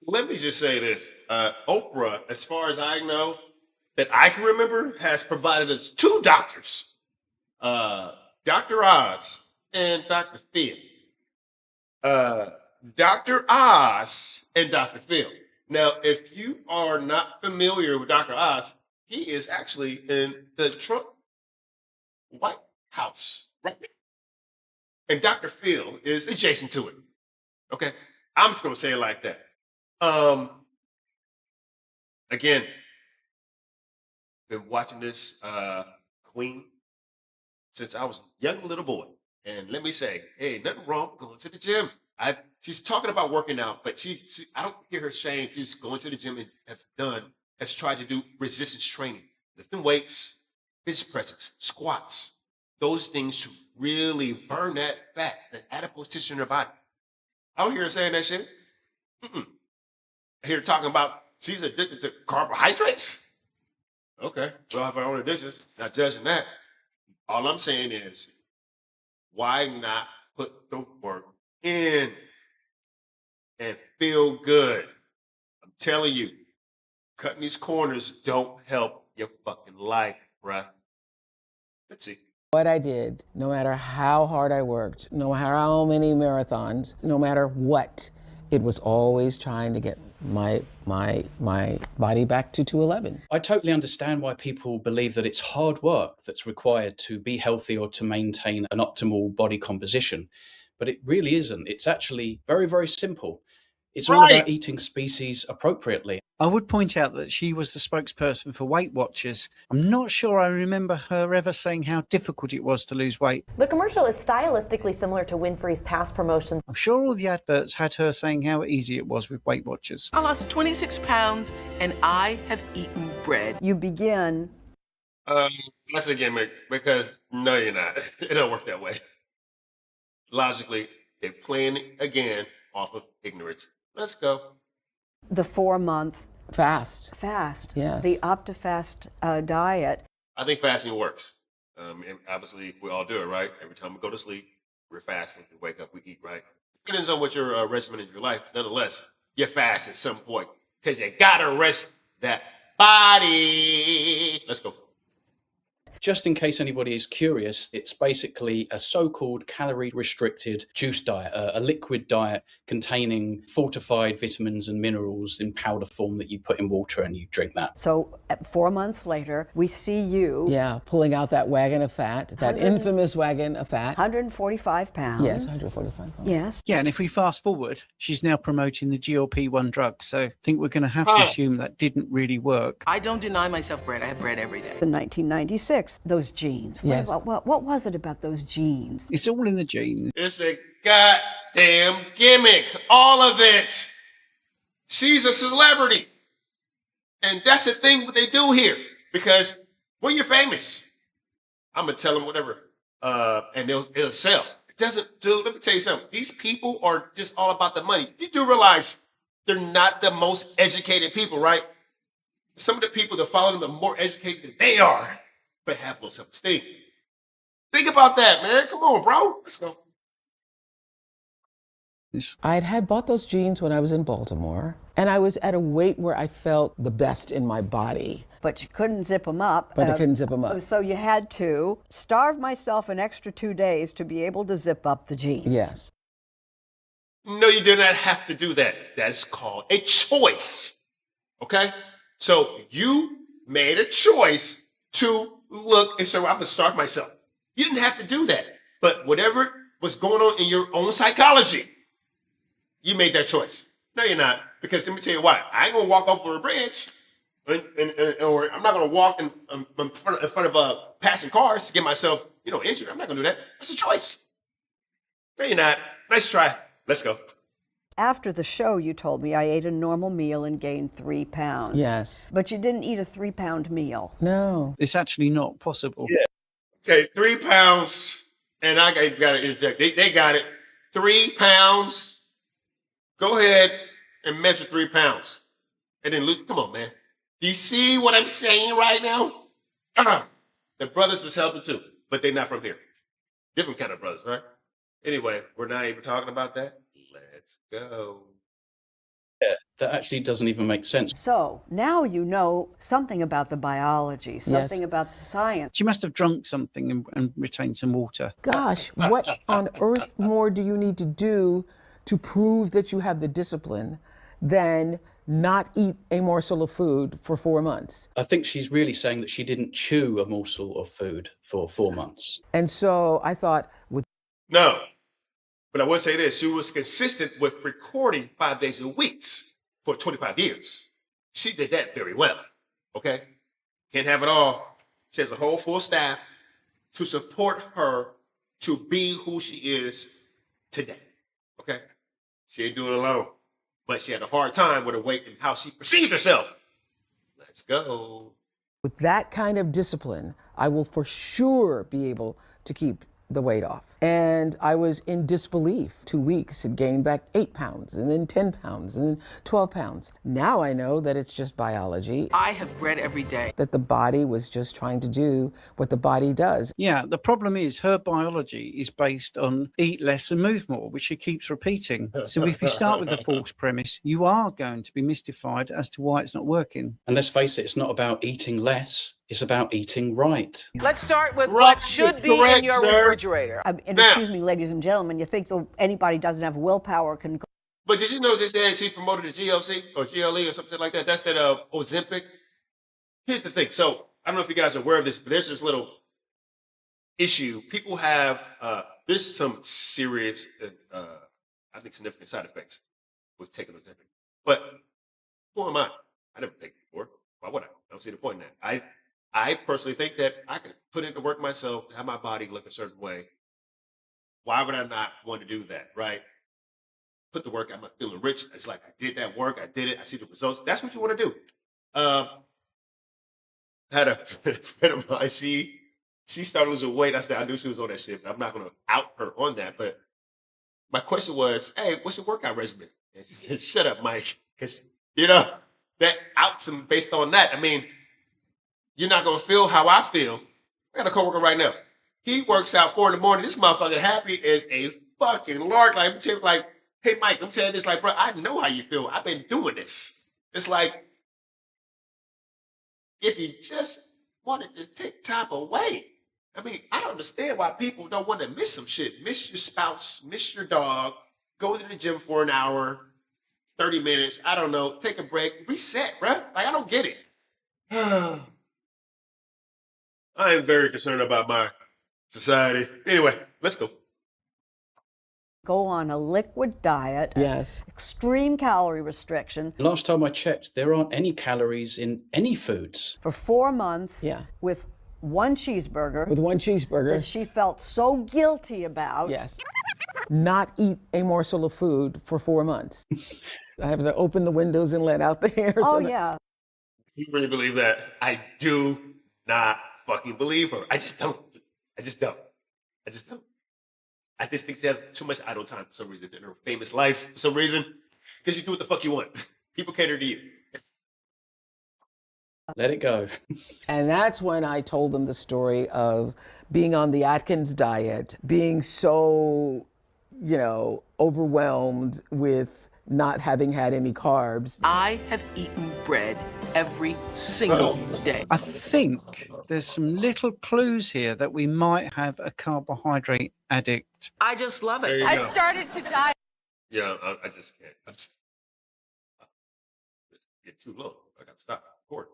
Let me just say this. Oprah, as far as I know, that I can remember, has provided us two doctors, uh, Dr. Oz and Dr. Phil. Uh, Dr. Oz and Dr. Phil. Now, if you are not familiar with Dr. Oz, he is actually in the Trump White House, right? And Dr. Phil is adjacent to it. Okay. I'm just going to say it like that. Um, Again, been watching this Queen since I was a young little boy. And let me say, hey, nothing wrong with going to the gym. She's talking about working out, but I don't hear her saying she's going to the gym and has tried to do resistance training, lifting weights, bench presses, squats, those things to really burn that fat, that adipose tissue in her body. I don't hear her saying that shit. Mm-mm. I hear her talking about she's addicted to carbohydrates. Okay, well, have our own addictions, not judging that. All I'm saying is, why not put the work in and feel good? I'm telling you, cutting these corners don't help your fucking life, bruh. Let's see. What I did, no matter how hard I worked, no matter how many marathons, no matter what, it was always trying to get my body back to 211. I totally understand why people believe that it's hard work that's required to be healthy or to maintain an optimal body composition, but it really isn't. It's actually very, very simple. It's all Right. about eating species appropriately. I would point out that she was the spokesperson for Weight Watchers. I'm not sure I remember her ever saying how difficult it was to lose weight. The commercial is stylistically similar to Winfrey's past promotions. I'm sure all the adverts had her saying how easy it was with Weight Watchers. I lost 26 pounds and I have eaten bread. You begin. That's a gimmick because no, you're not. It don't work that way. Logically, they're playing again off of ignorance. Let's go. The 4-month Fast. yes, the OptiFast diet. I think fasting works. And obviously, we all do it, right? Every time we go to sleep, we're fasting. We wake up, we eat, right? Depends on what your regimen in your life. Nonetheless, you fast at some point because you gotta rest that body. Let's go. Just in case anybody is curious, it's basically a so-called calorie-restricted juice diet, a liquid diet containing fortified vitamins and minerals in powder form that you put in water and you drink that. So 4 months later, we see you. Yeah, pulling out that wagon of fat, that infamous wagon of fat. 145 pounds. Yes, 145 pounds. Yes. Yeah, and if we fast forward, she's now promoting the GLP-1 drug. So I think we're going to have to assume that didn't really work. I don't deny myself bread. I have bread every day. In 1996, those genes. Yes. What was it about those genes? It's all in the genes. It's a goddamn gimmick. All of it. She's a celebrity. And that's the thing what they do here. Because when you're famous, I'm going to tell them whatever. And it'll sell. It doesn't do, let me tell you something. These people are just all about the money. You do realize they're not the most educated people, right? Some of the people that follow them are more educated than they are, but have low self-esteem. Think about that, man. Come on, bro. Let's go. I had bought those jeans when I was in Baltimore, and I was at a weight where I felt the best in my body. But you couldn't zip them up. But I couldn't zip them up. So you had to starve myself an extra 2 days to be able to zip up the jeans. Yes. No, you did not have to do that. That's called a choice. Okay? So you made a choice to look and say, well, I'm going to starve myself. You didn't have to do that. But whatever was going on in your own psychology, you made that choice. No, you're not. Because let me tell you why. I ain't going to walk over a bridge or I'm not going to walk in front of passing cars to get myself, injured. I'm not going to do that. That's a choice. No, you're not. Nice try. Let's go. After the show, you told me I ate a normal meal and gained 3 pounds. Yes. But you didn't eat a 3-pound meal. No. It's actually not possible. Yeah. Okay, 3 pounds. And I got to interject. They got it. 3 pounds. Go ahead and measure 3 pounds. And then lose. Come on, man. Do you see what I'm saying right now? The brothers is healthy too, but they're not from here. Different kind of brothers, right? Anyway, we're not even talking about that. Let's go. that actually doesn't even make sense. So now you know something about the biology, something about the science. She must have drunk something and retained some water. Gosh, what on earth more do you need to do to prove that you have the discipline than not eat a morsel of food for 4 months? I think she's really saying that she didn't chew a morsel of food for 4 months. And so I thought, with No. But I would say this, she was consistent with recording 5 days a week for 25 years. She did that very well, okay? Can't have it all. She has a whole full staff to support her to be who she is today, okay? She didn't do it alone, but she had a hard time with her weight and how she perceived herself. Let's go. with that kind of discipline, I will for sure be able to keep the weight off. And I was in disbelief. 2 weeks had gained back 8 pounds, and then 10 pounds, and then 12 pounds. Now I know that it's just biology, I have read every day. that the body was just trying to do what the body does. Yeah, the problem is her biology is based on eat less and move more, which she keeps repeating. So if you start with a false premise, you are going to be mystified as to why it's not working. And let's face it, it's not about eating less, it's about eating right. Let's start with Right, what should be in correct, your sir. refrigerator. And Now- excuse me, ladies and gentlemen, you think anybody doesn't have willpower can go But did you know they said she promoted the GLC or GLE or something like that? That's that Ozempic. Here's the thing. So I don't know if you guys are aware of this, but there's this little issue. People have there's some serious, I think, significant side effects with taking Ozempic. But who am I? I never take it before. Why would I? I don't see the point in that. I personally think that I can put into work myself to have my body look a certain way. Why would I not want to do that, right? Put the work, I'm feeling rich. It's like I did that work, I did it, I see the results. That's what you want to do. I had a friend of mine, she started losing weight. I said, I knew she was on that shit, but I'm not going to out her on that. But my question was, hey, what's your workout regimen? And she said, shut up, Mike. Because, that outs him based on that. I mean, you're not going to feel how I feel. I got a coworker right now. He works out 4 a.m. This motherfucker happy as a fucking lark. Like, hey, Mike, I'm telling you this, like, bro, I know how you feel. I've been doing this. It's like, if you just wanted to take time away. I mean, I don't understand why people don't want to miss some shit. Miss your spouse, miss your dog, go to the gym for an hour, 30 minutes, I don't know, take a break, reset, bro. Like, I don't get it. I am very concerned about my society. Anyway, let's go. on a liquid diet, Yes. extreme calorie restriction Last time I checked, there aren't any calories in any foods. for 4 months Yeah. with one cheeseburger With one cheeseburger. that she felt so guilty about. Yes. Not eat a morsel of food for 4 months. I have to open the windows and let out the air. Oh, so that- yeah. You really believe that? I do not fucking believe her. I just don't. I just don't. I just think she has too much idle time for some reason in her famous life for some reason. Because you do what the fuck you want. People cater to you. Let it go. And that's when I told them the story of being on the Atkins diet, being so, overwhelmed with not having had any carbs. I have eaten bread every single day. I think there's some little clues here that we might have a carbohydrate addict. I just love it. There you go. started to diet. Yeah, I just can't. It's get too low. I got to stop recording.